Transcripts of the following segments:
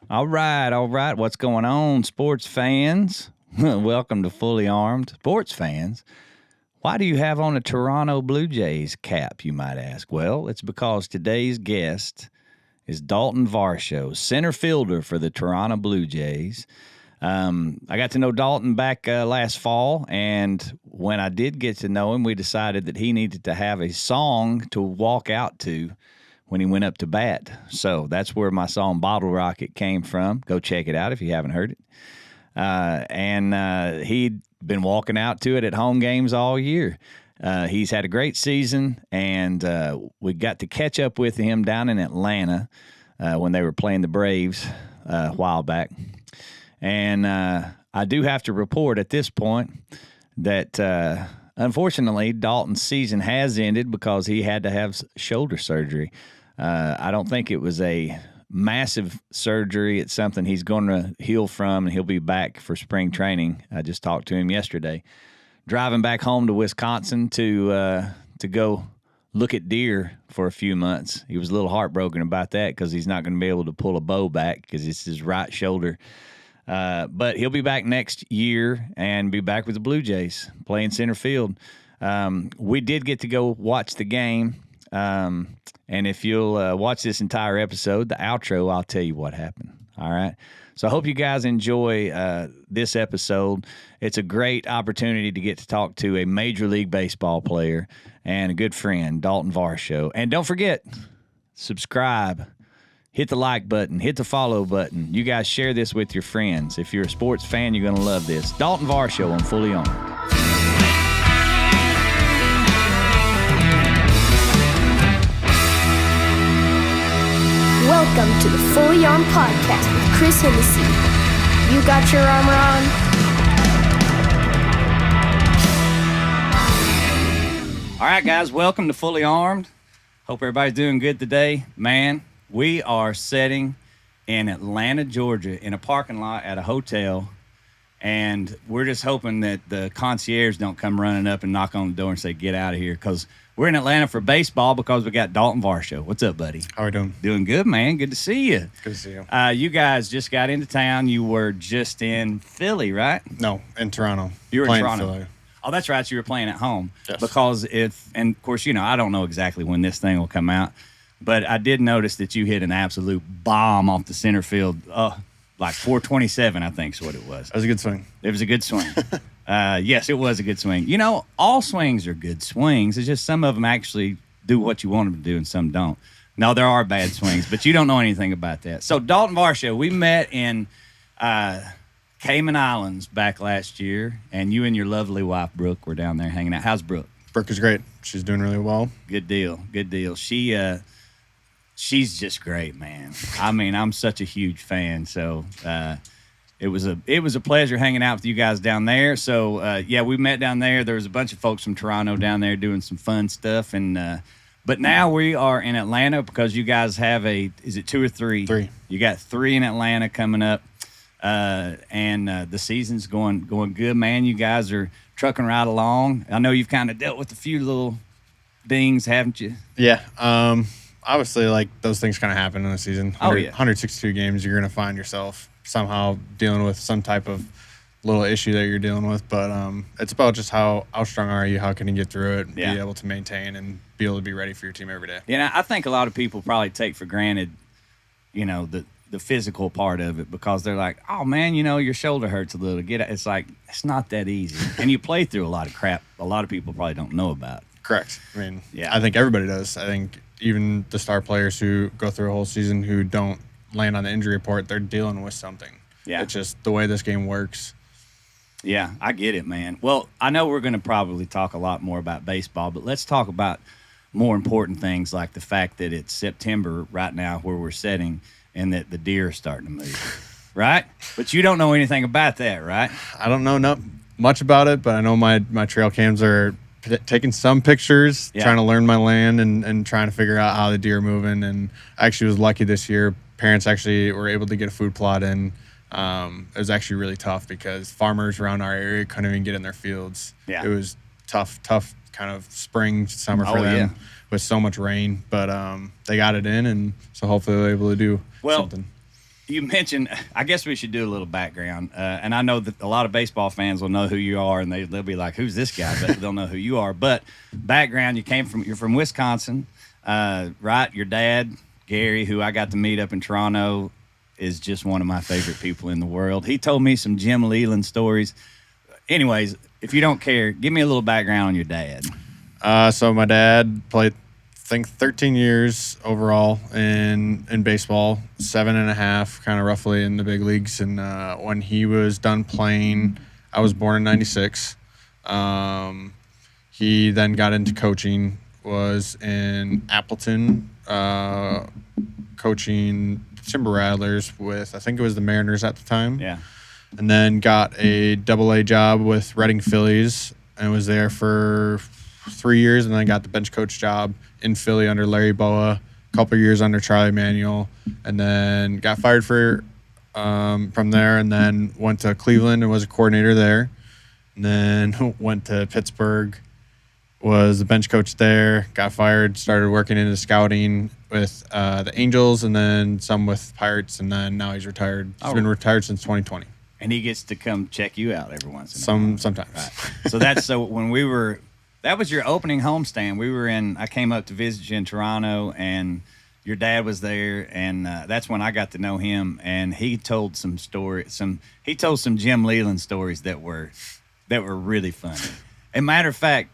All right. What's going on, sports fans? Welcome to Fully Armed. Sports fans, why do you have on a Toronto Blue Jays cap, you might ask? Well, it's because today's guest is Daulton Varsho, center fielder for the Toronto Blue Jays. I got to know Daulton back last fall, and when I did get to know him, we decided that he needed to have a song to walk out to when he went up to bat. So that's where my song Bottle Rocket came from. Go check it out if you haven't heard it. He'd been walking out to it at home games all year. He's had a great season, and we got to catch up with him down in Atlanta when they were playing the Braves a while back. And I do have to report at this point that unfortunately Daulton's season has ended because he had to have shoulder surgery. I don't think it was a massive surgery. It's something he's going to heal from, and he'll be back for spring training. I just talked to him yesterday. Driving back home to Wisconsin to go look at deer for a few months. He was a little heartbroken about that because he's not going to be able to pull a bow back because it's his right shoulder. But he'll be back next year and be back with the Blue Jays playing center field. We did get to go watch the game. And if you'll watch this entire episode, the outro, I'll tell you what happened. All right. So I hope you guys enjoy this episode. It's a great opportunity to get to talk to a Major League Baseball player and a good friend, Daulton Varsho. And don't forget, subscribe, hit the like button, hit the follow button. You guys share this with your friends. If you're a sports fan, you're going to love this. Daulton Varsho on Fully Armed. Welcome to the Fully Armed Podcast with Chris Hennessee. You got your armor on? All right, guys, welcome to Fully Armed. Hope everybody's doing good today. Man, we are sitting in Atlanta, Georgia, in a parking lot at a hotel, and we're just hoping that the concierge don't come running up and knock on the door and say, get out of here, because we're in Atlanta for baseball because we got Daulton Varsho. What's up, buddy? How are we doing? Doing good, man. Good to see you. Good to see you. You guys just got into town. You were just in Philly, right? No, in Toronto. You were in Playing Toronto. Philly. Oh, that's right. You were playing at home. Yes. Because and of course, I don't know exactly when this thing will come out, but I did notice that you hit an absolute bomb off the center field, like 427, I think is what it was. That was a good swing. It was a good swing. Yes, it was a good swing. All swings are good swings. It's just some of them actually do what you want them to do and some don't. No, there are bad swings, but you don't know anything about that. So, Daulton Varsho, we met in Cayman Islands back last year, and you and your lovely wife, Brooke, were down there hanging out. How's Brooke? Brooke is great. She's doing really well. Good deal. She's just great, man. I mean, I'm such a huge fan, so it was a pleasure hanging out with you guys down there. So, we met down there. There was a bunch of folks from Toronto down there doing some fun stuff. And but now we are in Atlanta because you guys have is it 2 or 3? 3. You got 3 in Atlanta coming up. And the season's going good, man. You guys are trucking right along. I know you've kind of dealt with a few little dings, haven't you? Yeah. Obviously, like, those things kind of happen in the season. 162 games, you're going to find yourself somehow dealing with some type of little issue that you're dealing with. But it's about just how strong are you, how can you get through it, be able to maintain and be able to be ready for your team every day. I think a lot of people probably take for granted, the physical part of it because they're like, oh, man, your shoulder hurts a little. It's like, it's not that easy. And you play through a lot of crap a lot of people probably don't know about. Correct. I mean, I think everybody does. I think even the star players who go through a whole season who don't land on the injury report, they're dealing with something. Yeah. It's just the way this game works. Yeah, I get it, man. Well, I know we're going to probably talk a lot more about baseball, but let's talk about more important things like the fact that it's September right now where we're sitting and that the deer are starting to move, right? But you don't know anything about that, right? I don't know much about it, but I know my trail cams are taking some pictures, trying to learn my land and trying to figure out how the deer are moving. And I actually was lucky this year. Parents actually were able to get a food plot in. It was actually really tough because farmers around our area couldn't even get in their fields. Yeah. It was tough kind of spring, summer for them with so much rain. But they got it in, and so hopefully they're able to do something. you mentioned, I guess we should do a little background. And I know that a lot of baseball fans will know who you are, and they'll be like, who's this guy? But they'll know who you are. But background, you're from Wisconsin, right? Your dad, Gary, who I got to meet up in Toronto, is just one of my favorite people in the world. He told me some Jim Leland stories. Anyways, if you don't care, give me a little background on your dad. So my dad played, I think, 13 years overall in baseball, 7.5 kind of roughly in the big leagues. And when he was done playing, I was born in 96. He then got into coaching, was in Appleton, coaching Timber Rattlers with, I think it was the Mariners at the time. Yeah. And then got a AA job with Reading Phillies and was there for 3 years, and then got the bench coach job in Philly under Larry Boa, a couple of years under Charlie Manuel, and then got fired from there, and then went to Cleveland and was a coordinator there, and then went to Pittsburgh, was the bench coach there, got fired, started working into scouting with the Angels, and then some with Pirates, and then now he's retired. He's been retired since 2020. And he gets to come check you out every once in a while. Sometimes. Right. So when we were, that was your opening homestand. I came up to visit you in Toronto, and your dad was there, and that's when I got to know him. And he told some Jim Leland stories that were really funny. As a matter of fact,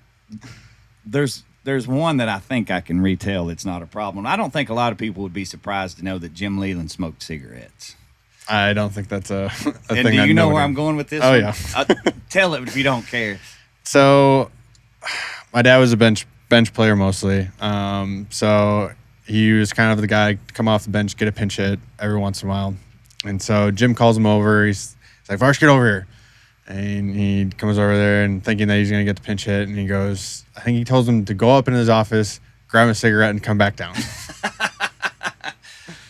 there's one that I think I can retell. It's not a problem. I don't think a lot of people would be surprised to know that Jim Leland smoked cigarettes. I don't think that's a thing. And do you know where I'm going with this? Oh, one? yeah. Tell it if you don't care. So my dad was a bench player mostly. So he was kind of the guy to come off the bench, get a pinch hit every once in a while. And so Jim calls him over. He's like, Varsh, get over here. And he comes over there and thinking that he's going to get the pinch hit. And he goes, I think he tells him to go up in his office, grab a cigarette, and come back down.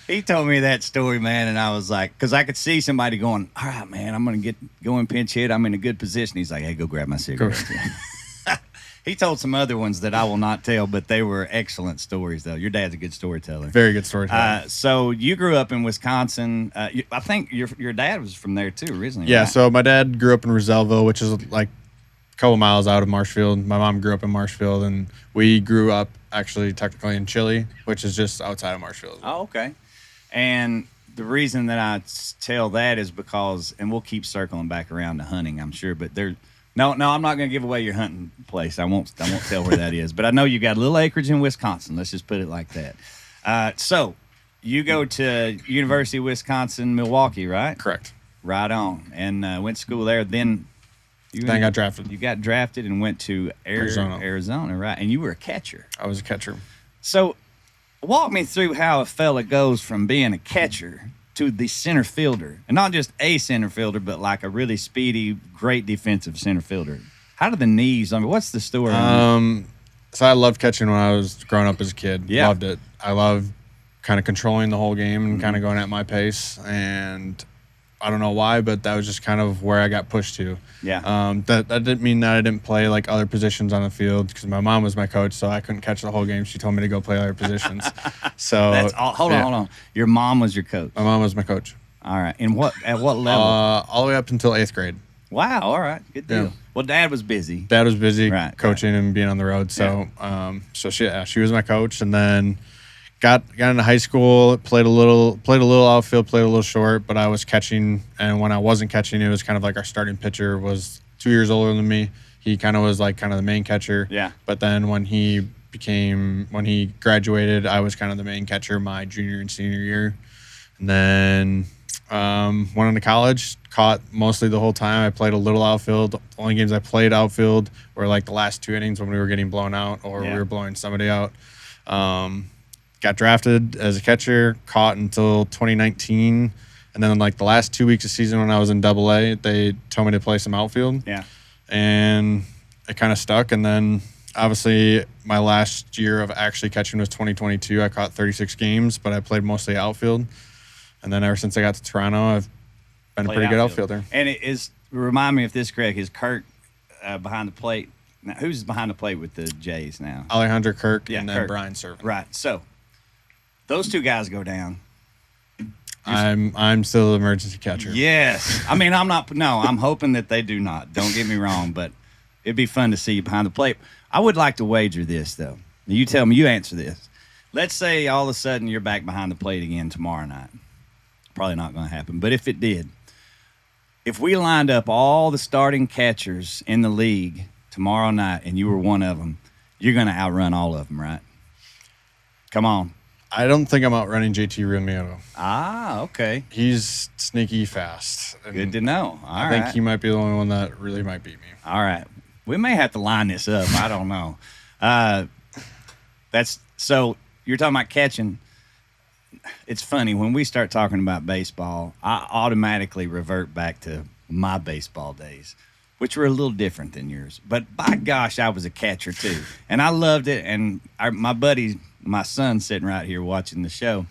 He told me that story, man, and I was like, because I could see somebody going, all right, man, I'm going to go in pinch hit. I'm in a good position. He's like, hey, go grab my cigarette. He told some other ones that I will not tell, but they were excellent stories, though. Your dad's a good storyteller. Very good storyteller. So you grew up in Wisconsin. I think your dad was from there, too, originally. Yeah, right? So my dad grew up in Roselleville, which is like a couple miles out of Marshfield. My mom grew up in Marshfield, and we grew up actually technically in Chile, which is just outside of Marshfield. Oh, okay. And the reason that I tell that is because, and we'll keep circling back around to hunting, I'm sure, but no, I'm not going to give away your hunting place. I won't tell where that is. But I know you got a little acreage in Wisconsin. Let's just put it like that. So you go to University of Wisconsin-Milwaukee, right? Correct. Right on. And went to school there. Then I got drafted. You got drafted and went to Arizona, right? And you were a catcher. I was a catcher. So walk me through how a fella goes from being a catcher to the center fielder, and not just a center fielder, but like a really speedy, great defensive center fielder. How do the knees? I mean, what's the story? So I loved catching when I was growing up as a kid. Yeah. Loved it. I loved kind of controlling the whole game and kind of going at my pace. And I don't know why, but that was just kind of where I got pushed to. Yeah. That didn't mean that I didn't play like other positions on the field because my mom was my coach, so I couldn't catch the whole game. She told me to go play other positions. So That's all. Hold on. Your mom was your coach. My mom was my coach. All right. And at what level? All the way up until 8th grade. Wow. All right. Good deal. Yeah. Well, Dad was busy. Dad was busy coaching right. and being on the road. So, so she was my coach, and then got into high school. Played a little outfield, played a little short, but I was catching. And when I wasn't catching, it was kind of like our starting pitcher was 2 years older than me. He kind of was like kind of the main catcher. Yeah. But then when he graduated, I was kind of the main catcher my junior and senior year, and then went into college. Caught mostly the whole time. I played a little outfield. The only games I played outfield were like the last 2 innings when we were getting blown out or we were blowing somebody out. Got drafted as a catcher, caught until 2019. And then like the last 2 weeks of season when I was in AA, they told me to play some outfield. Yeah. And it kind of stuck. And then obviously my last year of actually catching was 2022. I caught 36 games, but I played mostly outfield. And then ever since I got to Toronto, I've been a pretty good outfielder. And remind me if this is correct, is Kirk behind the plate? Now, who's behind the plate with the Jays now? Alejandro Kirk and then Kirk. Brian Servant. Right. So those two guys go down. I'm still the emergency catcher. Yes. I mean, I'm not. No, I'm hoping that they do not. Don't get me wrong, but it'd be fun to see you behind the plate. I would like to wager this, though. You tell me. You answer this. Let's say all of a sudden you're back behind the plate again tomorrow night. Probably not going to happen, but if it did, if we lined up all the starting catchers in the league tomorrow night and you were one of them, you're going to outrun all of them, right? Come on. I don't think I'm outrunning JT Realmuto. Ah, okay. He's sneaky fast. Good to know. I think he might be the only one that really might beat me. All right. We may have to line this up. I don't know. So you're talking about catching. It's funny. When we start talking about baseball, I automatically revert back to my baseball days, which were a little different than yours. But by gosh, I was a catcher too. And I loved it. And my buddy, my son's sitting right here watching the show.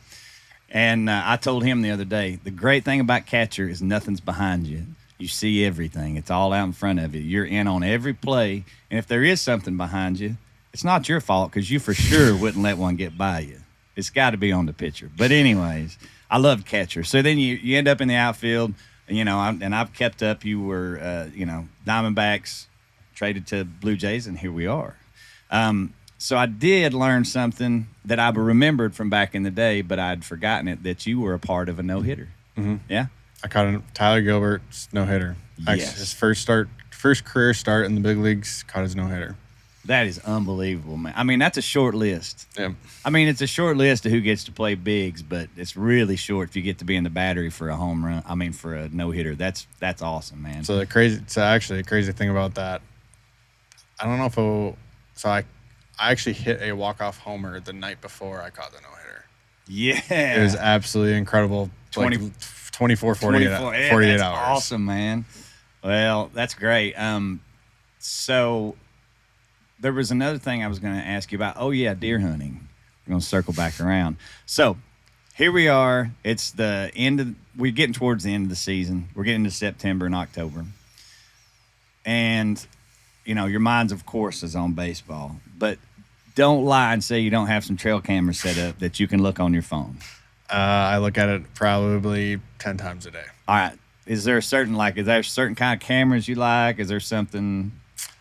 And I told him the other day, the great thing about catcher is nothing's behind you. You see everything. It's all out in front of you. You're in on every play. And if there is something behind you, it's not your fault because you for sure wouldn't let one get by you. It's got to be on the pitcher. But anyways, I loved catcher. So then you end up in the outfield, and I've kept up. You were, Diamondbacks, traded to Blue Jays, and here we are. So I did learn something that I remembered from back in the day, but I'd forgotten it, that you were a part of a no-hitter. Mm-hmm. Yeah? I caught Tyler Gilbert's no-hitter. Yes. His first career start in the big leagues, caught his no-hitter. That is unbelievable, man. I mean, that's a short list. Yeah. I mean, it's a short list of who gets to play bigs, but it's really short if you get to be in the battery for a home run. I mean, for a no-hitter. That's awesome, man. So the crazy thing about that, I don't know if I actually hit a walk-off homer the night before I caught the no-hitter. Yeah. It was absolutely incredible. 24, 48 hours. Awesome, man. Well, that's great. So there was another thing I was going to ask you about. Oh, yeah, deer hunting. We're going to circle back around. So here we are. It's the end we're getting towards the end of the season. We're getting to September and October. And, your mind's, of course, is on baseball. But don't lie and say you don't have some trail cameras set up that you can look on your phone. I look at it probably 10 times a day. All right. Is there certain kind of cameras you like? Is there something?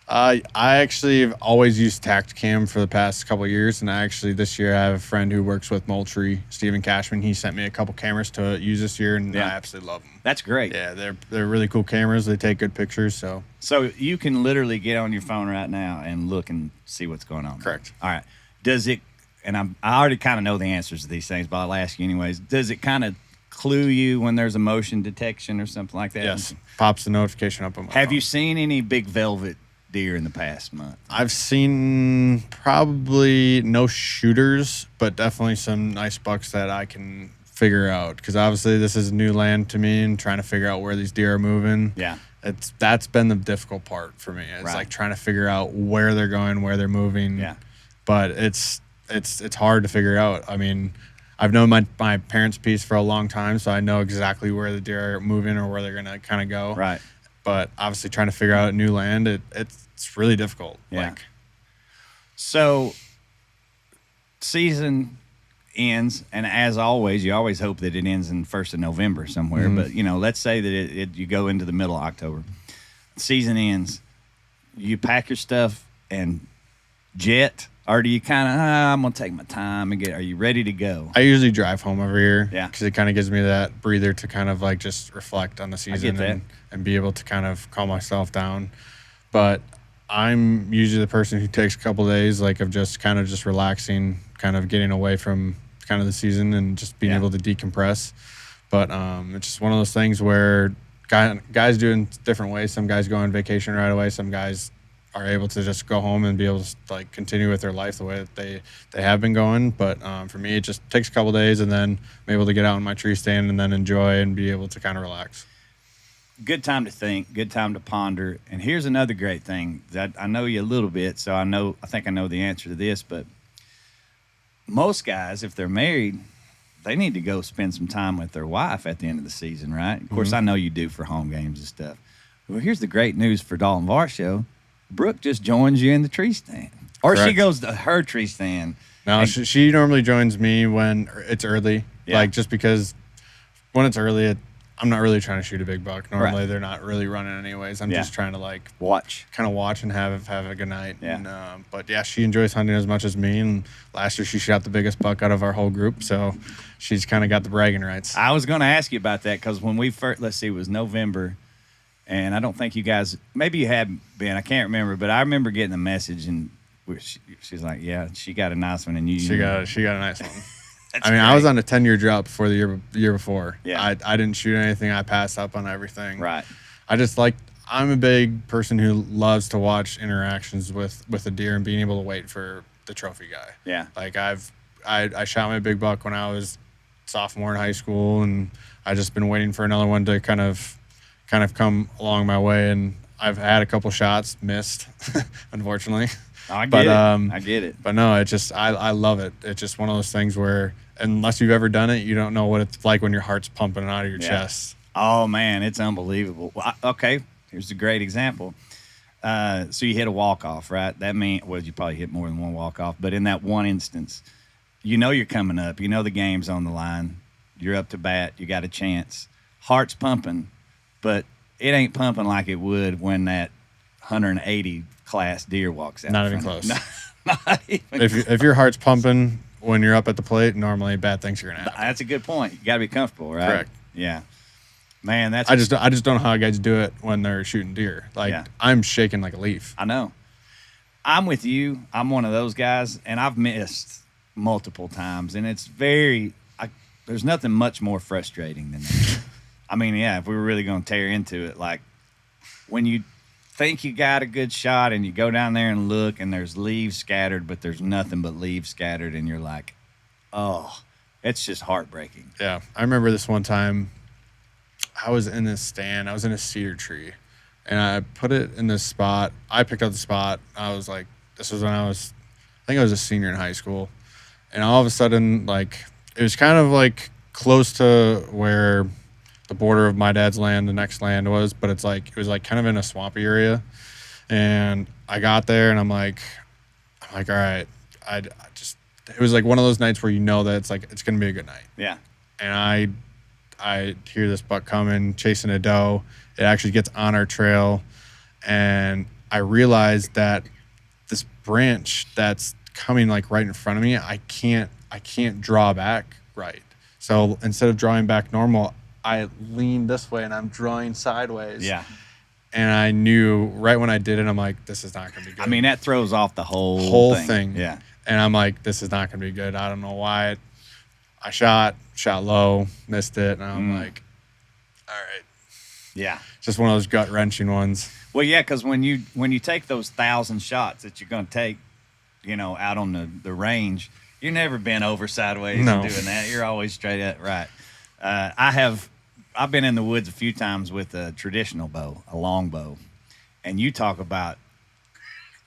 I actually have always used Tacticam for the past couple of years, and this year I have a friend who works with Moultrie, Stephen Cashman. He sent me a couple cameras to use this year, and I absolutely love them. That's great. Yeah, they're really cool cameras. They take good pictures. So you can literally get on your phone right now and look and see what's going on. Correct. All right. Does it? And I already kind of know the answers to these things, but I'll ask you anyways. Does it kind of clue you when there's a motion detection or something like that? Yes. Pops the notification up on my phone. Have you seen any big velvet deer in the past month? I've seen probably no shooters, but definitely some nice bucks that I can figure out, because obviously this is new land to me and trying to figure out where these deer are moving. Yeah. That's been the difficult part for me. It's like trying to figure out where they're going, where they're moving. Yeah. But it's hard to figure out. I mean, I've known my parents' piece for a long time, so I know exactly where the deer are moving or where they're going to kind of go. Right. But obviously trying to figure out new land, it's really difficult. Yeah. So season ends, and as always, you always hope that it ends in 1st of November somewhere. Mm-hmm. But, let's say that you go into the middle of October. Season ends. You pack your stuff and jet, or do you kind of, I'm going to take my time and are you ready to go? I usually drive home every year. Yeah. Because it kind of gives me that breather to kind of like just reflect on the season and be able to kind of calm myself down. But I'm usually the person who takes a couple of days of just relaxing, kind of getting away from kind of the season and just being able to decompress. But it's just one of those things where guys do it in different ways. Some guys go on vacation right away. Some guys are able to just go home and be able to continue with their life the way that they have been going. But for me, it just takes a couple of days, and then I'm able to get out in my tree stand and then enjoy and be able to kind of relax. Good time to think, good time to ponder. And here's another great thing. That I know you a little bit, so I think I know the answer to this, but most guys, if they're married, they need to go spend some time with their wife at the end of the season, right? Of course, I know you do for home games and stuff. Well, here's the great news for Daulton Varsho. Brooke just joins you in the tree stand. Or Correct. She goes to her tree stand. No, she normally joins me when it's early. Yeah. Just because when it's early, I'm not really trying to shoot a big buck. Normally, they're not really running anyways. I'm just trying to like kind of watch and have a good night. Yeah. And, but yeah, she enjoys hunting as much as me. And last year she shot the biggest buck out of our whole group, so she's kind of got the bragging rights. I was going to ask you about that because when we first, let's see, it was November, and I don't think you guys, maybe you had been, I can't remember, but I remember getting a message and she's like, yeah, she got a nice one, and she got a nice one. That's I mean, great. I was on a 10-year drought before the year before. Yeah. I didn't shoot anything. I passed up on everything. Right. I'm a big person who loves to watch interactions with a deer and being able to wait for the trophy guy. Yeah. Like I shot my big buck when I was sophomore in high school, and I just been waiting for another one to kind of come along my way, and I've had a couple shots missed, unfortunately. I get it. But no, I love it. It's just one of those things where unless you've ever done it, you don't know what it's like when your heart's pumping out of your chest. Oh man, it's unbelievable. Well, okay, here's a great example. So you hit a walk-off, right? That means, well, you probably hit more than one walk-off, but in that one instance, you know you're coming up. You know the game's on the line. You're up to bat. You got a chance. Heart's pumping, but it ain't pumping like it would when that 180 class deer walks out. Not even close. Not even if your heart's pumping when you're up at the plate, normally bad things are gonna happen. That's a good point. You got to be comfortable, right? Correct. Yeah. Man, I just don't know how guys do it when they're shooting deer. Like I'm shaking like a leaf. I know. I'm with you. I'm one of those guys, and I've missed multiple times, and it's there's nothing much more frustrating than that. I mean, yeah, if we were really going to tear into it, like when you think you got a good shot and you go down there and look and there's leaves scattered, but there's nothing but leaves scattered, and you're like, oh, it's just heartbreaking. Yeah. I remember this one time I was in this stand. I was in a cedar tree, and I put it in this spot. I picked out the spot. I was like, this was when I think I was a senior in high school. And all of a sudden, like, it was kind of like close to where the border of my dad's land, the next land was, but it was like kind of in a swampy area. And I got there and I'm like, all right, it was like one of those nights where you know that it's going to be a good night. Yeah. And I hear this buck coming, chasing a doe. It actually gets on our trail. And I realized that this branch that's coming like right in front of me, I can't draw back right. So instead of drawing back normal, I lean this way and I'm drawing sideways. Yeah. And I knew right when I did it, I'm like, this is not going to be good. I mean, that throws off the whole thing. Yeah. And I'm like, this is not going to be good. I don't know why. I shot low, missed it. And I'm like, all right. Yeah. Just one of those gut wrenching ones. Well, yeah, because when you take those 1,000 shots that you're going to take, out on the range, you're never bent over sideways and doing that. You're always straight up. Right. I've been in the woods a few times with a traditional bow, a long bow, and you talk about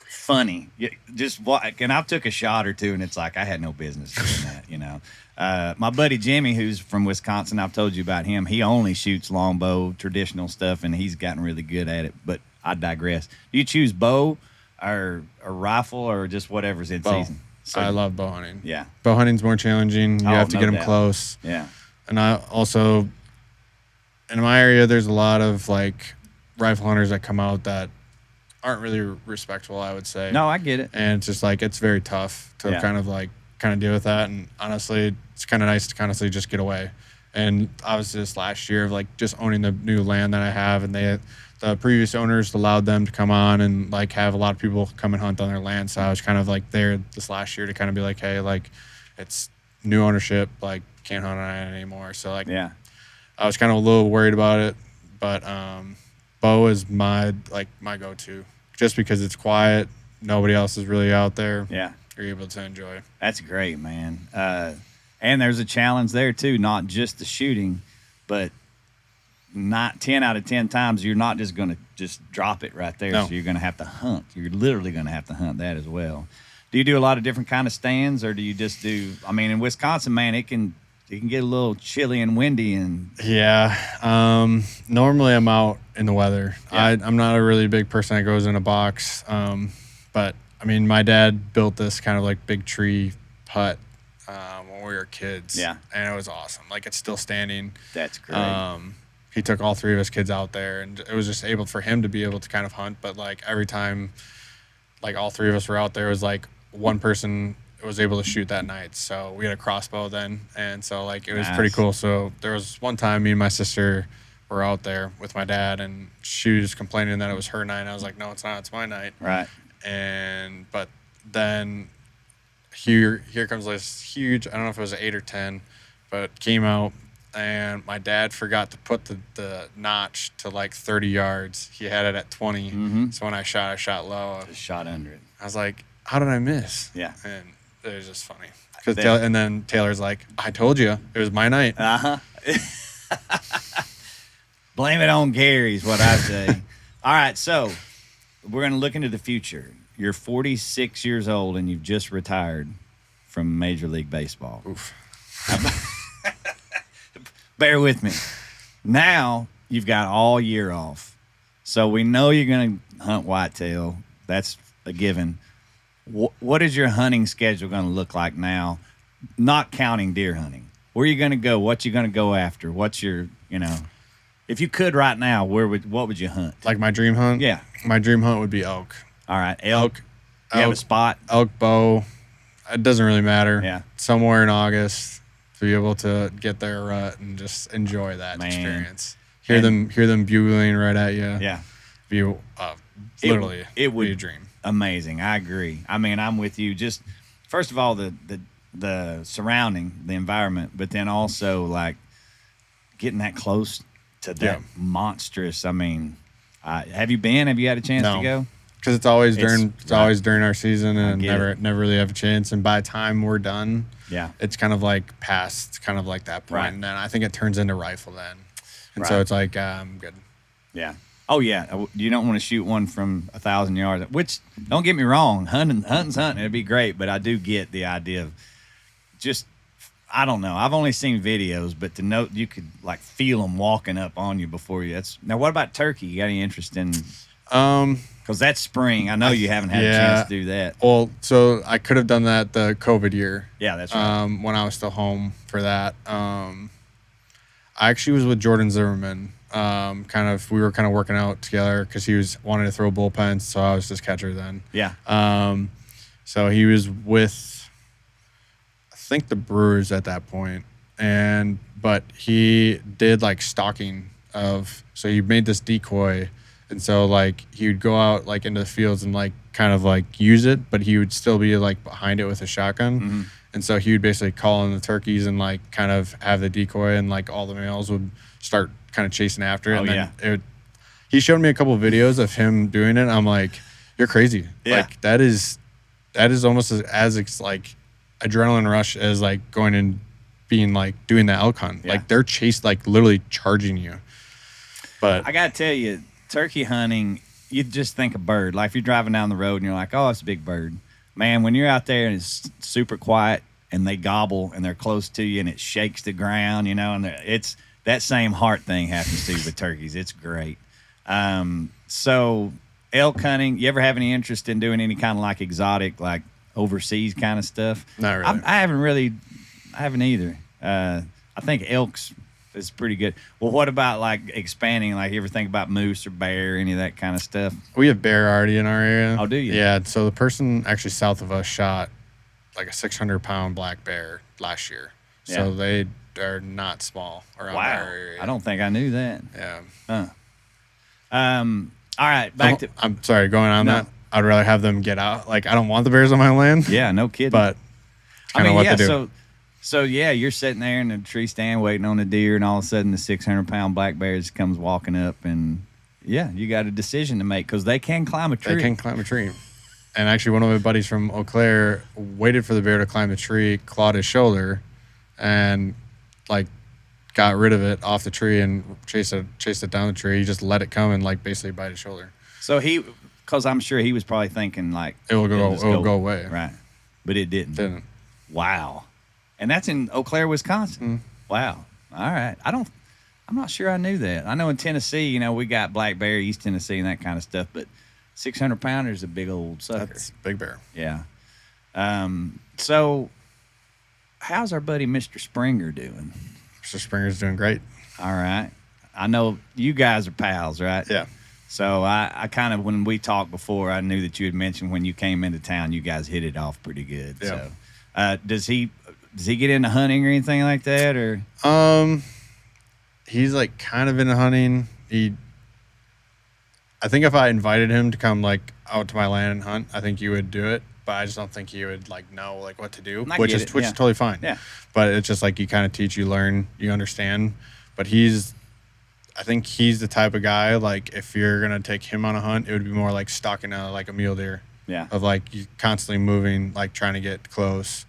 funny. And I took a shot or two, and it's like I had no business doing that. My buddy Jimmy, who's from Wisconsin, I've told you about him. He only shoots longbow, traditional stuff, and he's gotten really good at it. But I digress. Do you choose bow or a rifle or just whatever's in season? So, I love bow hunting. Yeah, bow hunting's more challenging. You have to get them close. Yeah, and I also, in my area, there's a lot of like rifle hunters that come out that aren't really respectful, I would say. No, I get it. And it's just like it's very tough to kind of deal with that. And honestly, it's kind of nice to honestly just get away. And obviously, this last year of like just owning the new land that I have, and the previous owners allowed them to come on and like have a lot of people come and hunt on their land. So I was kind of like there this last year to kind of be like, hey, like it's new ownership, like can't hunt on it anymore. So like, yeah, I was kind of a little worried about it, but bow is my go-to just because it's quiet. Nobody else is really out there. Yeah, you're able to enjoy. That's great, man. And there's a challenge there too, not just the shooting, but not 10 out of 10 times you're not just going to just drop it right there. No. So you're going to have to hunt. You're literally going to have to hunt that as well. Do you do a lot of different kind of stands, or do you just do? I mean, in Wisconsin, man, it can get a little chilly and windy and. Yeah. Normally I'm out in the weather. Yeah. I'm not a really big person that goes in a box. But I mean, my dad built this kind of like big tree hut when when we were kids. Yeah. And it was awesome. Like, it's still standing. That's great. He took all 3 of his kids out there, and it was just able for him to be able to kind of hunt. But, like, every time, like, all 3 of us were out there, it was like one person was able to shoot that night. So we had a crossbow then. And so, like, it was pretty cool. So there was one time me and my sister were out there with my dad, and she was complaining that it was her night. I was like, no, it's not. It's my night. Right. But then here comes this huge, I don't know if it was an 8 or 10, but came out, and my dad forgot to put the notch to like 30 yards. He had it at 20. Mm-hmm. So when I shot low. Just shot under it. I was like, how did I miss? Yeah. And it was just funny. And then Taylor's like, I told you, it was my night. Uh-huh. Blame it on Gary is what I say. All right, so we're going to look into the future. You're 46 years old, and you've just retired from Major League Baseball. Oof. Bear with me. Now you've got all year off. So we know you're going to hunt whitetail. That's a given. What is your hunting schedule going to look like now, not counting deer hunting? Where are you going to go? What you going to go after? What's your, if you could right now, what would you hunt? Like my dream hunt? Yeah. My dream hunt would be elk. All right, elk. You have a spot? Elk, bow. It doesn't really matter. Yeah. Somewhere in August to be able to get their rut and just enjoy that experience. Hear them bugling right at you. Yeah. Literally, it would be a dream. Amazing. I agree. I mean, I'm with you. Just first of all, the surrounding, the environment, but then also like getting that close to that monstrous. I mean, have you been? Have you had a chance to go? Because it's always during our season, and never really have a chance. And by the time we're done, it's kind of like past kind of like that point. Right. And then I think it turns into rifle then, and so it's like I'm good. Yeah. Oh yeah. You don't want to shoot one from 1,000 yards. Which, don't get me wrong, hunting's hunting. It'd be great, but I do get the idea of just. I don't know. I've only seen videos, but to know you could like feel them walking up on you before you. Now, what about turkey? You got any interest in? Because that's spring. I know you haven't had a chance to do that. Well, so I could have done that the COVID year. Yeah, that's right. When I was still home for that. I actually was with Jordan Zimmerman. We were kind of working out together because he was wanting to throw bullpens, so I was just catcher then. Yeah. So he was with, I think, the Brewers at that point, but he did like stalking so he made this decoy. And so, like, he would go out, like, into the fields and, like, kind of, like, use it, but he would still be, like, behind it with a shotgun. Mm-hmm. And so he would basically call in the turkeys and, like, kind of have the decoy, and, like, all the males would start kind of chasing after it. And then he showed me a couple of videos of him doing it, and I'm like, you're crazy. Yeah. Like, that is almost as like, adrenaline rush as, like, going and being, like, doing the elk hunt. Yeah. Like, they're literally charging you. But I got to tell you, turkey hunting, you just think a bird. Like if you're driving down the road and you're like, oh, it's a big bird. Man, when you're out there and it's super quiet and they gobble and they're close to you and it shakes the ground, and it's that same heart thing happens to you with turkeys. It's great. So elk hunting, you ever have any interest in doing any kind of like exotic, like overseas kind of stuff? Not really. I haven't either. I think elk's is pretty good. Well, what about like expanding? Like, you ever think about moose or bear, any of that kind of stuff? We have bear already in our area. Oh, do you? Yeah. So the person actually south of us shot like a 600-pound black bear last year. Yeah. So they are not small around our area. I don't think I knew that. Yeah. All right. I'm sorry. Going on that, I'd rather have them get out. Like, I don't want the bears on my land. Yeah. No kidding. But kind of what to do. So yeah, you're sitting there in the tree stand waiting on the deer, and all of a sudden the 600-pound black bear just comes walking up, and you got a decision to make because they can climb a tree. They can climb a tree. And actually, one of my buddies from Eau Claire waited for the bear to climb the tree, clawed his shoulder, and like got rid of it off the tree and chased it down the tree. He just let it come and like basically bite his shoulder. So because I'm sure he was probably thinking like it will go away, right? But it didn't. Didn't. Wow. And that's in Eau Claire, Wisconsin. Wow. All right. I'm not sure I knew that. I know in Tennessee, we got black bear, East Tennessee, and that kind of stuff. But 600-pounder is a big old sucker. That's big bear. Yeah. So how's our buddy Mr. Springer doing? Mr. Springer's doing great. All right. I know you guys are pals, right? Yeah. So I kind of, when we talked before, I knew that you had mentioned when you came into town, you guys hit it off pretty good. Yeah. So does he get into hunting or anything like that, or? He's like kind of into hunting. I think if I invited him to come like out to my land and hunt, I think he would do it. But I just don't think he would like know like what to do, which is totally fine. Yeah. But it's just like you kind of teach, you learn, you understand. But I think he's the type of guy, like if you're gonna take him on a hunt, it would be more like stalking like a mule deer. Yeah. Of like you constantly moving, like trying to get close.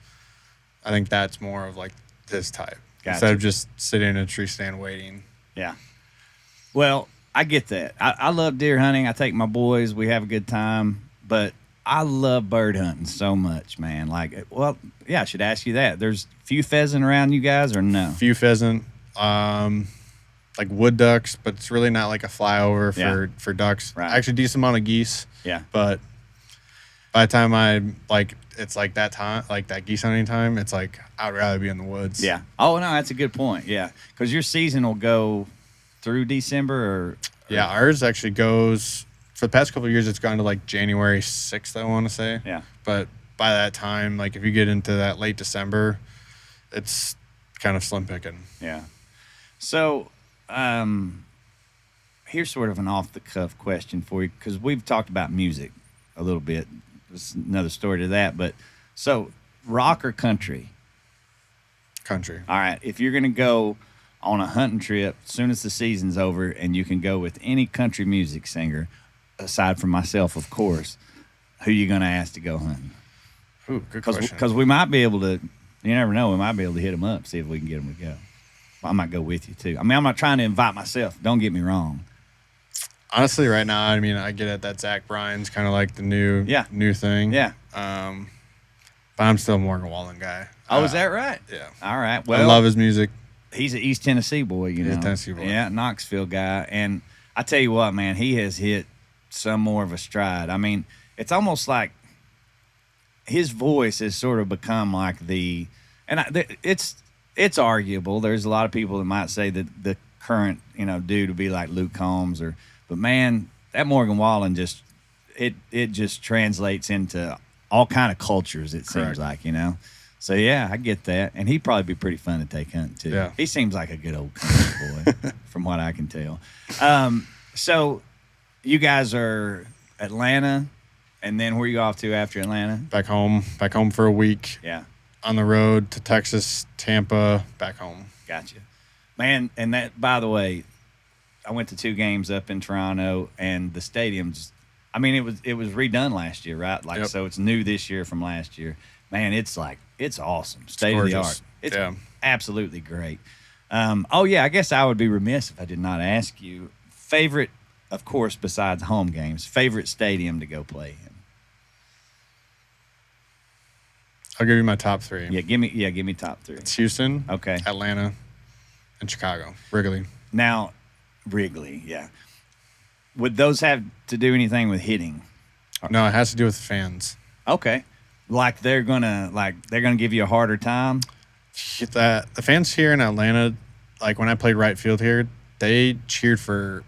I think that's more of like his type. Gotcha. Instead of just sitting in a tree stand waiting. Yeah. Well, I get that. I love deer hunting. I take my boys. We have a good time. But I love bird hunting so much, man. Like, well, yeah, I should ask you that. There's few pheasant around you guys or no? Few pheasant. Like wood ducks, but it's really not like a flyover for ducks. Right. Actually, decent amount of geese. Yeah. But by the time it's like that time, like that geese hunting time, it's like I'd rather be in the woods. Yeah. Oh, no, that's a good point. Yeah. Because your season will go through December or? Yeah, ours actually goes, for the past couple of years, it's gone to like January 6th, I want to say. Yeah. But by that time, like if you get into that late December, it's kind of slim picking. Yeah. So, here's sort of an off-the-cuff question for you, because we've talked about music a little bit. There's another story to that. But so, rock or country? Country. All right. If you're going to go on a hunting trip as soon as the season's over and you can go with any country music singer, aside from myself, of course, who you going to ask to go hunting? Ooh, good question. Because we might be able to, you never know, we might be able to hit them up, see if we can get them to go. I might go with you, too. I mean, I'm not trying to invite myself. Don't get me wrong. Honestly, right now, I mean, I get it that Zach Bryan's kind of like the new thing. Yeah. But I'm still a Morgan Wallen guy. Oh, is that right? Yeah. All right. Well, I love his music. He's an East Tennessee boy, you know. He's a Tennessee boy. Yeah, Knoxville guy. And I tell you what, man, he has hit some more of a stride. I mean, it's almost like his voice has sort of become like it's arguable. There's a lot of people that might say that the current, dude would be like Luke Combs but man, that Morgan Wallen just translates into all kind of cultures, it seems like, So yeah, I get that. And he'd probably be pretty fun to take hunting too. Yeah. He seems like a good old country boy from what I can tell. So you guys are Atlanta, and then where you go off to after Atlanta? Back home for a week. Yeah. On the road to Texas, Tampa, back home. Gotcha. Man, and that, by the way, I went to 2 games up in Toronto, and the stadium's, I mean, it was redone last year, right? Like, So it's new this year from last year. Man, it's awesome. State of the art. It's absolutely great. I guess I would be remiss if I did not ask you, favorite, of course, besides home games, favorite stadium to go play in? I'll give you my top 3. Yeah, give me top 3. It's Houston, okay, Atlanta, and Chicago. Wrigley. Now, Wrigley, yeah. Would those have to do anything with hitting? No, it has to do with fans. Okay, like they're gonna give you a harder time. The fans here in Atlanta, like when I played right field here, they cheered for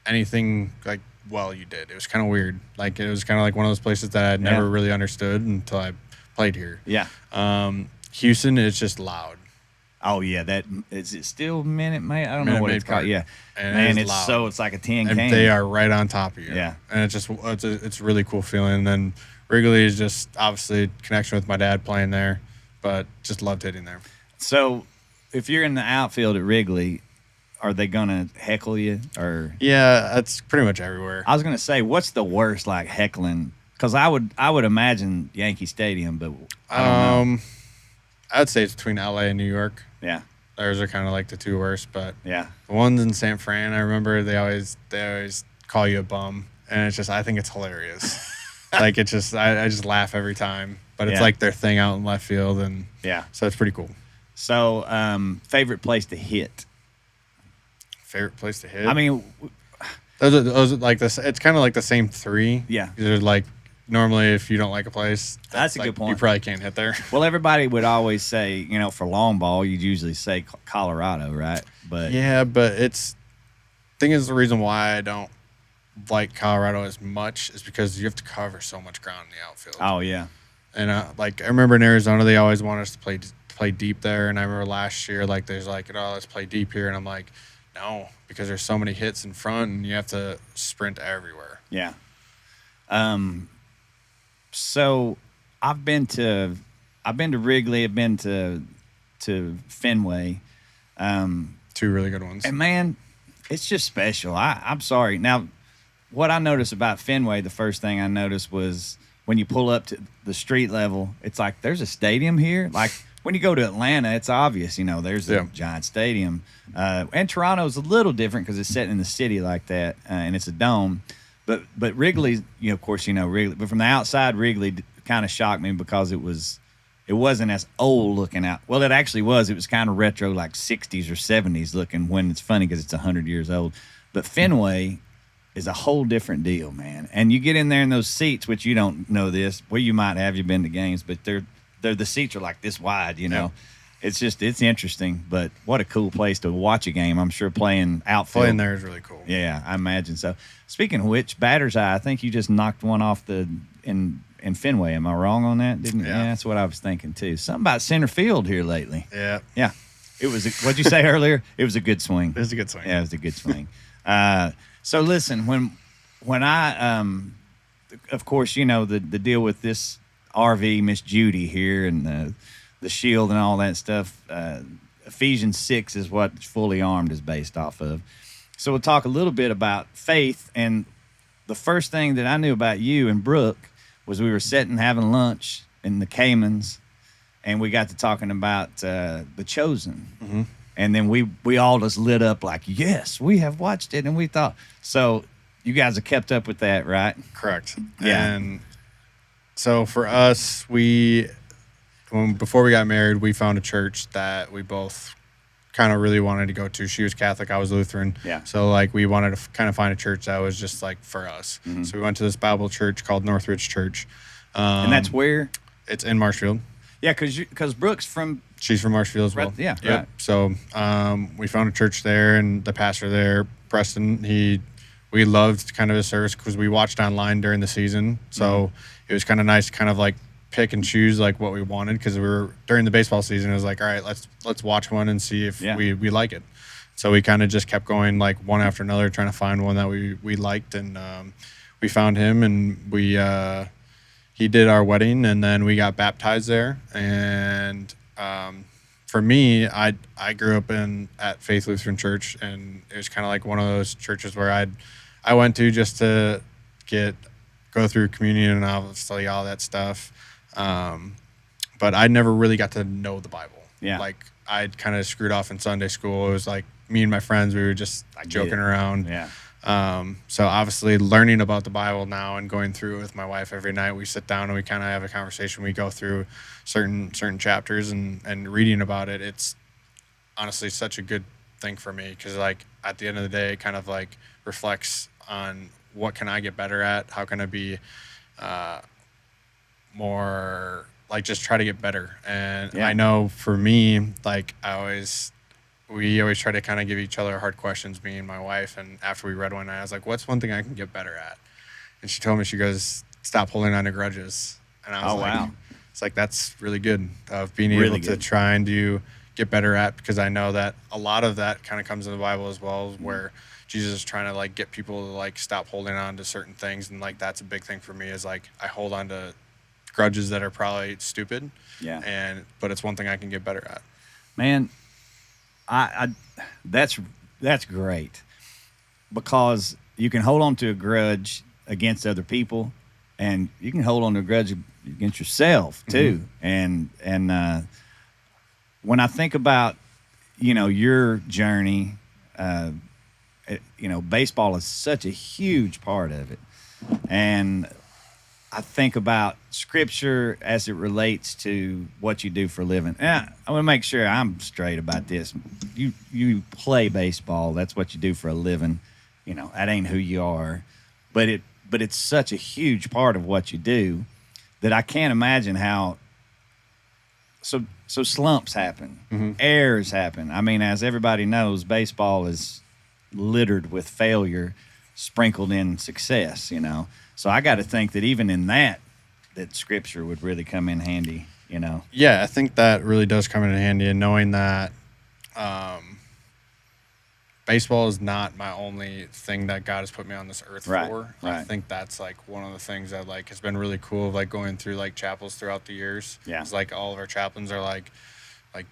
anything like you did. It was kind of weird. Like it was kind of like one of those places that I'd never really understood until I played here. Yeah. Houston is just loud. Oh yeah, that is it still Minute Maid? I don't know what it's called. Yeah, and man, it's loud. so it's like a tin and can. They are right on top of you. Yeah, and it's a really cool feeling. And then Wrigley is just obviously connection with my dad playing there, but just loved hitting there. So, if you're in the outfield at Wrigley, are they gonna heckle you or? Yeah, that's pretty much everywhere. I was gonna say, what's the worst like heckling? Because I would imagine Yankee Stadium, but I don't know. I'd say it's between LA and New York. Yeah. Those are kind of like the 2 worst, but yeah, the ones in San Fran, I remember they always call you a bum, and it's just I think it's hilarious. Like it's just I just laugh every time, but it's like their thing out in left field, and so it's pretty cool. So, favorite place to hit? Favorite place to hit? I mean, those are like this. It's kind of like the same 3. Yeah, they're like normally if you don't like a place, That's a good point. You probably can't hit there. Well, everybody would always say, for long ball, you'd usually say Colorado, right? But yeah, but thing is the reason why I don't like Colorado as much is because you have to cover so much ground in the outfield. Oh yeah. And I remember in Arizona they always want us to play deep there, and I remember last year there's let's play deep here, and I'm like, no, because there's so many hits in front and you have to sprint everywhere. Yeah. So I've been to Wrigley, I've been to Fenway. Two really good ones. And man, it's just special. I'm sorry. Now, what I noticed about Fenway, the first thing I noticed was when you pull up to the street level, it's like there's a stadium here. Like when you go to Atlanta, it's obvious, there's a giant stadium. And Toronto's a little different because it's set in the city like that, and it's a dome. But Wrigley, of course, Wrigley. But from the outside, Wrigley kind of shocked me because it wasn't as old looking out. Well, it actually was. It was kind of retro, like 60s or 70s looking. When it's funny because it's 100 years old. But Fenway is a whole different deal, man. And you get in there in those seats, which you don't know this. Well, you might have. You've been to games, but the seats are like this wide. Yep. It's interesting. But what a cool place to watch a game. I'm sure playing outfield. Playing there is really cool. Yeah, I imagine so. Speaking of which, batter's eye. I think you just knocked one off in Fenway. Am I wrong on that? Didn't? Yeah, that's what I was thinking too. Something about center field here lately. Yeah. Yeah. It was. What'd you say earlier? It was a good swing. It was a good swing. Yeah, it was a good swing. So listen, when I of course, the deal with this RV, Miss Judy here, and the shield and all that stuff. Ephesians 6 is what Fully Armed is based off of. So we'll talk a little bit about faith. And the first thing that I knew about you and Brooke was we were sitting having lunch in the Caymans, and we got to talking about The Chosen. Mm-hmm. And then we all just lit up like, yes, we have watched it. And we thought, so you guys have kept up with that, right? Correct. Yeah. And so for us, before we got married, we found a church that we both kind of really wanted to go to. She was Catholic, I was Lutheran. Yeah. So we wanted to kind of find a church that was just for us. Mm-hmm. So we went to this Bible church called Northridge Church. And that's where? It's in Marshfield. Yeah, because Brooke's from... She's from Marshfield as well. Right, yeah, yep. Right. So we found a church there, and the pastor there, Preston, we loved kind of his service because we watched online during the season. So it was kind of nice to kind of pick and choose what we wanted because we were during the baseball season. It was all right, let's watch one and see if we like it. So we kind of just kept going one after another, trying to find one that we liked, and we found him, and he did our wedding, and then we got baptized there. And for me, I grew up at Faith Lutheran Church, and it was kind of one of those churches where I went to just to go through communion and obviously all that stuff. But I never really got to know the Bible. Yeah. I'd kind of screwed off in Sunday school. It was me and my friends, we were just joking around. Yeah. So obviously learning about the Bible now and going through it with my wife every night, we sit down and we kind of have a conversation. We go through certain chapters and reading about it. It's honestly such a good thing for me because at the end of the day, it kind of reflects on what can I get better at? How can I be more just try to get better? And I know for me, we always try to kind of give each other hard questions, me and my wife. And after we read one, I was like, what's one thing I can get better at? And she told me, she goes, stop holding on to grudges. And I was wow. It's that's really good of being able to try and get better at, because I know that a lot of that kind of comes in the Bible as well, where Jesus is trying to get people to stop holding on to certain things. And that's a big thing for me is I hold on to grudges that are probably stupid. Yeah. But it's one thing I can get better at. Man, that's great, because you can hold on to a grudge against other people, and you can hold on to a grudge against yourself too. Mm-hmm. And when I think about your journey, baseball is such a huge part of it, and I think about Scripture as it relates to what you do for a living. And I want to make sure I'm straight about this. You play baseball. That's what you do for a living. That ain't who you are. But but it's such a huge part of what you do that I can't imagine how. So slumps happen, errors happen. I mean, as everybody knows, baseball is littered with failure, sprinkled in success. So I got to think that even in that Scripture would really come in handy. Yeah, I think that really does come in handy, and knowing that baseball is not my only thing that God has put me on this earth for. Right. I think that's like one of the things that like has been really cool of like going through like chapels throughout the years. Yeah. It's like all of our chaplains are like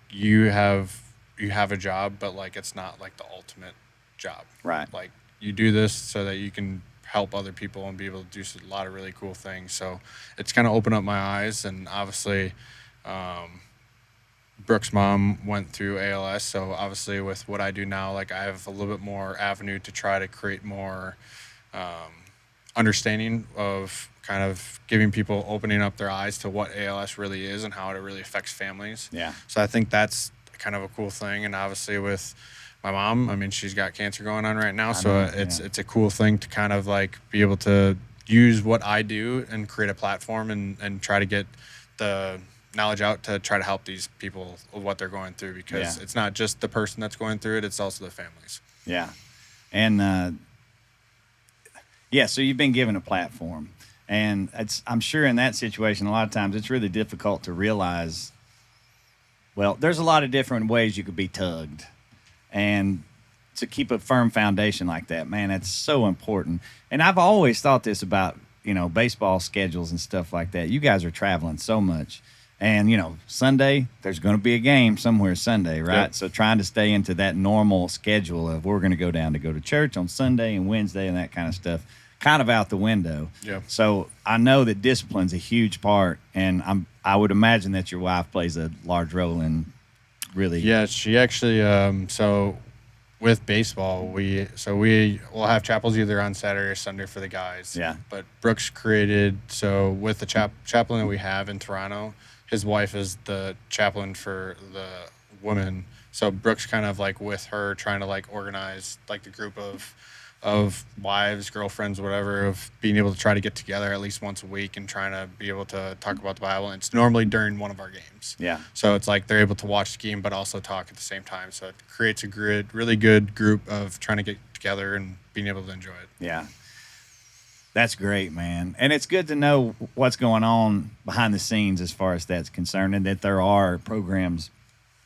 you have a job, but like it's not like the ultimate job. Right. Like you do this so that you can help other people and be able to do a lot of really cool things. So it's kind of opened up my eyes, and obviously Brooke's mom went through ALS, so obviously with what I do now, like I have a little bit more avenue to try to create more understanding of kind of giving people, opening up their eyes to what ALS really is and how it really affects families. Yeah. So I think that's kind of a cool thing. And obviously with my mom, I mean, she's got cancer going on right now, so it's a cool thing to kind of like be able to use what I do and create a platform and try to get the knowledge out to try to help these people with what they're going through, because it's not just the person that's going through it, it's also the families. Yeah. And so you've been given a platform, and I'm sure in that situation a lot of times it's really difficult to realize, well, there's a lot of different ways you could be tugged, and to keep a firm foundation like that, man, that's so important. And I've always thought this about baseball schedules and stuff like that. You guys are traveling so much. And, Sunday, there's going to be a game somewhere Sunday, right? Yep. So trying to stay into that normal schedule of we're going to go down to go to church on Sunday and Wednesday and that kind of stuff, kind of out the window. Yeah. So I know that discipline's a huge part, and I would imagine that your wife plays a large role in really. Yeah, she actually, so with baseball, we will have chapels either on Saturday or Sunday for the guys. Yeah. But Brooks created, so with the chaplain that we have in Toronto, his wife is the chaplain for the women. So Brooks kind of like with her trying to like organize like the group of wives, girlfriends, whatever, of being able to try to get together at least once a week and trying to be able to talk about the Bible. And it's normally during one of our games. Yeah. So it's like they're able to watch the game but also talk at the same time. So it creates a really good group of trying to get together and being able to enjoy it. Yeah. That's great, man. And it's good to know what's going on behind the scenes as far as that's concerned, and that there are programs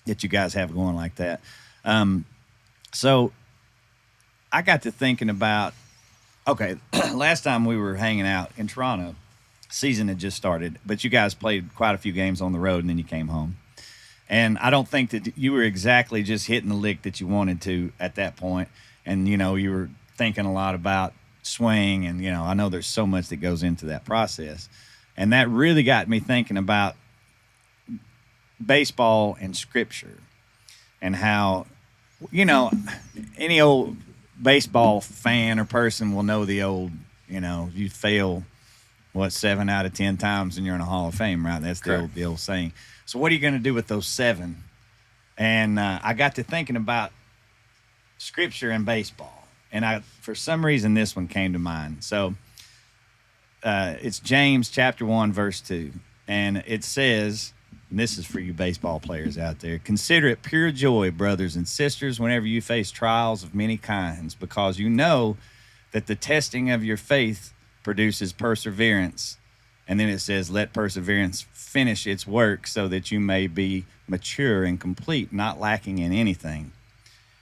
that you guys have going like that. So I got to thinking about, okay, last time we were hanging out in Toronto, season had just started, but you guys played quite a few games on the road, and then you came home. And I don't think that you were exactly just hitting the lick that you wanted to at that point. And, you were thinking a lot about swing, and I know there's so much that goes into that process, and that really got me thinking about baseball and Scripture, and how any old baseball fan or person will know the old you fail 7 out of 10 times and you're in a Hall of Fame, right? That's the old saying. So what are you going to do with those 7? And I got to thinking about Scripture and baseball. And for some reason, this one came to mind. So it's James chapter 1, verse 2. And it says, and this is for you baseball players out there, consider it pure joy, brothers and sisters, whenever you face trials of many kinds, because you know that the testing of your faith produces perseverance. And then it says, let perseverance finish its work so that you may be mature and complete, not lacking in anything.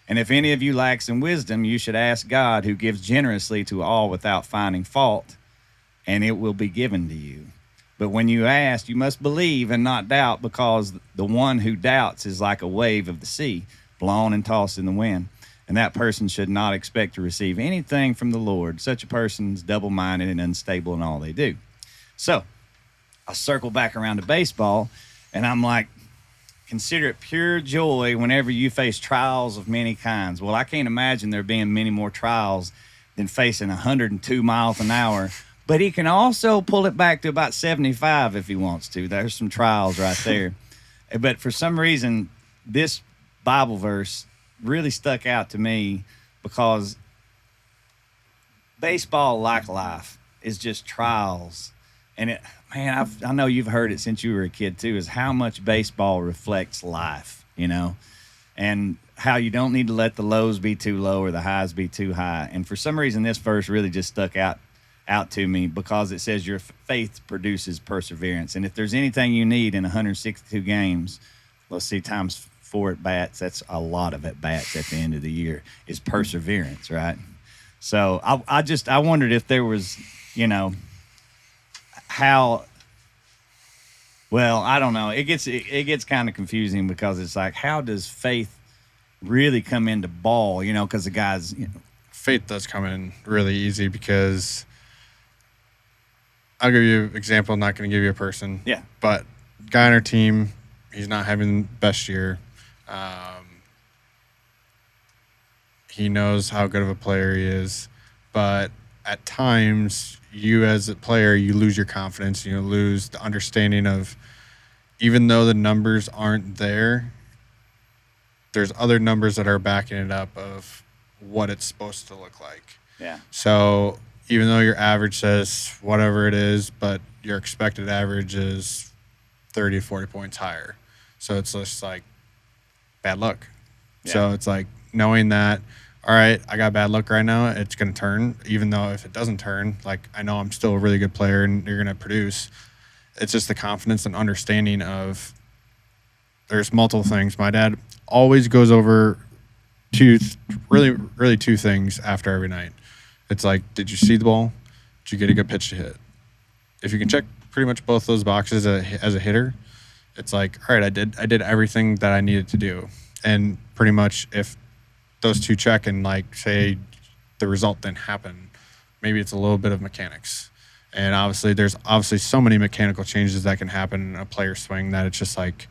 And if any of you lacks in wisdom, you should ask God, who gives generously to all without finding fault, and it will be given to you. But when you ask, you must believe and not doubt, because the one who doubts is like a wave of the sea, blown and tossed in the wind. And that person should not expect to receive anything from the Lord. Such a person is double-minded and unstable in all they do. So I circle back around to baseball, and I'm like, consider it pure joy whenever you face trials of many kinds. Well, I can't imagine there being many more trials than facing 102 miles an hour. But he can also pull it back to about 75 if he wants to. There's some trials right there. But for some reason, this Bible verse really stuck out to me, because baseball, like life, is just trials. And man, I know you've heard it since you were a kid too, is how much baseball reflects life, and how you don't need to let the lows be too low or the highs be too high. And for some reason, this verse really just stuck out to me because it says your faith produces perseverance. And if there's anything you need in 162 games, let's see, times 4 at bats, that's a lot of at bats at the end of the year, is perseverance, right? So I wondered if there was, how, well, I don't know. It gets kind of confusing because it's like, how does faith really come into ball? Because the guys, faith does come in really easy because I'll give you an example. I'm not going to give you a person. Yeah. But guy on our team, he's not having the best year. He knows how good of a player he is, but at times you as a player, you lose your confidence. You lose the understanding of, even though the numbers aren't there, there's other numbers that are backing it up of what it's supposed to look like. Yeah. So even though your average says whatever it is, but your expected average is 30 to 40 points higher. So it's just like bad luck. Yeah. So it's like knowing that, all right, I got bad luck right now. It's going to turn, even though if it doesn't turn, like I know I'm still a really good player and you're going to produce. It's just the confidence and understanding of there's multiple things. My dad always goes over two things after every night. It's like, did you see the ball? Did you get a good pitch to hit? If you can check pretty much both those boxes as a hitter, it's like, all right, I did everything that I needed to do. And pretty much if those two check and like say the result didn't happen, maybe it's a little bit of mechanics. And there's so many mechanical changes that can happen in a player's swing that it's just like,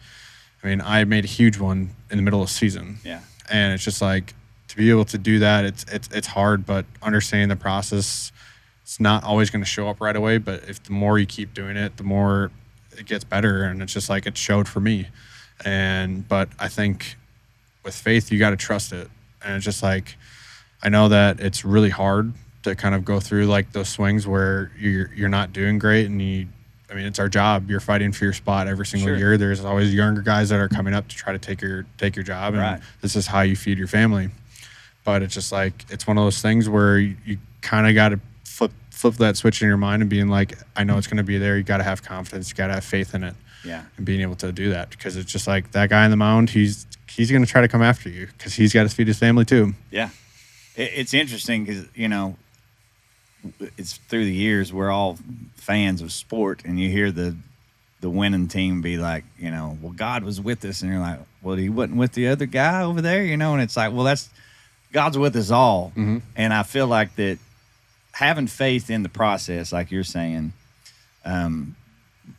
I mean, I made a huge one in the middle of the season. Yeah. And it's just like, to be able to do that, it's hard, but understanding the process, it's not always going to show up right away. But if the more you keep doing it, the more it gets better. And it's just like, it showed for me. But I think with faith, you got to trust it. And it's just like, I know that it's really hard to kind of go through like those swings where you're not doing great. And it's our job. You're fighting for your spot every single year. There's always younger guys that are coming up to try to take your job. And this is how you feed your family. But it's just like, it's one of those things where you kind of got to flip that switch in your mind and being like, I know it's going to be there. You got to have confidence. You got to have faith in it. Yeah. And being able to do that, because it's just like that guy on the mound, he's going to try to come after you because he's got to feed his family too. Yeah. It's interesting because, it's through the years, we're all fans of sport, and you hear the winning team be like, well, God was with us. And you're like, well, he wasn't with the other guy over there, and it's like, well, God's with us all. Mm-hmm. And I feel like that having faith in the process, like you're saying,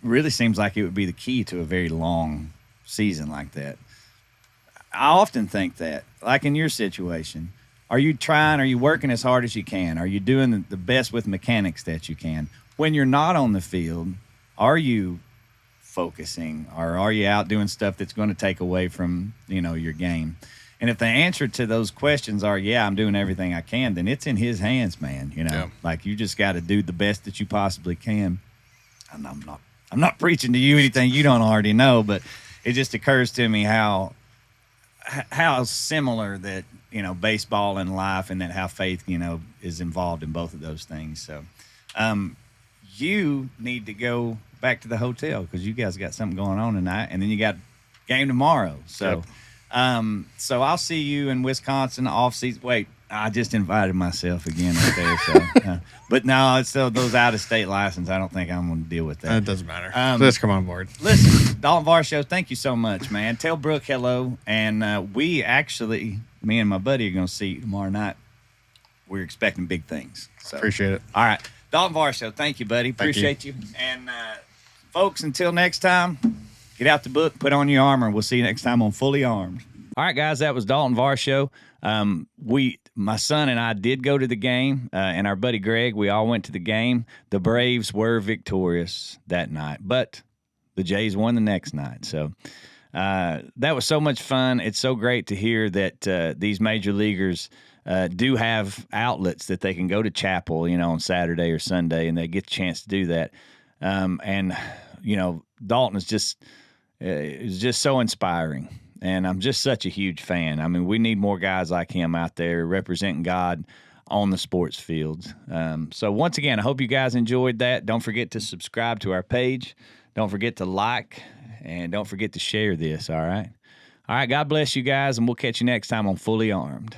really seems like it would be the key to a very long season like that. I often think that, like in your situation, are you working as hard as you can? Are you doing the best with mechanics that you can? When you're not on the field, are you focusing, or are you out doing stuff that's going to take away from, your game? And if the answer to those questions are, yeah, I'm doing everything I can, then it's in his hands, man. Yeah. Like you just got to do the best that you possibly can. And I'm not preaching to you anything you don't already know, but it just occurs to me how similar that, baseball and life, and that how faith, is involved in both of those things. So you need to go back to the hotel because you guys got something going on tonight, and then you got game tomorrow. So, so I'll see you in Wisconsin off season. Wait, I just invited myself again right there. So, but no, it's still those out of state license. I don't think I'm going to deal with that. It doesn't matter. Let's come on board. Listen, Daulton Varsho, thank you so much, man. Tell Brooke hello, and me and my buddy are going to see you tomorrow night. We're expecting big things. So. Appreciate it. All right, Daulton Varsho, thank you, buddy. Appreciate you. And folks, until next time, get out the book, put on your armor. We'll see you next time on Fully Armed. All right, guys, that was Daulton Varsho. My son and I did go to the game, and our buddy Greg, we all went to the game. The Braves were victorious that night, but the Jays won the next night. So that was so much fun. It's so great to hear that these major leaguers do have outlets that they can go to chapel, on Saturday or Sunday, and they get a chance to do that. And Daulton is just so inspiring, and I'm just such a huge fan. I mean, we need more guys like him out there representing God on the sports fields. So once again, I hope you guys enjoyed that. Don't forget to subscribe to our page. Don't forget to like, and don't forget to share this. All right. God bless you guys, and we'll catch you next time on Fully Armed.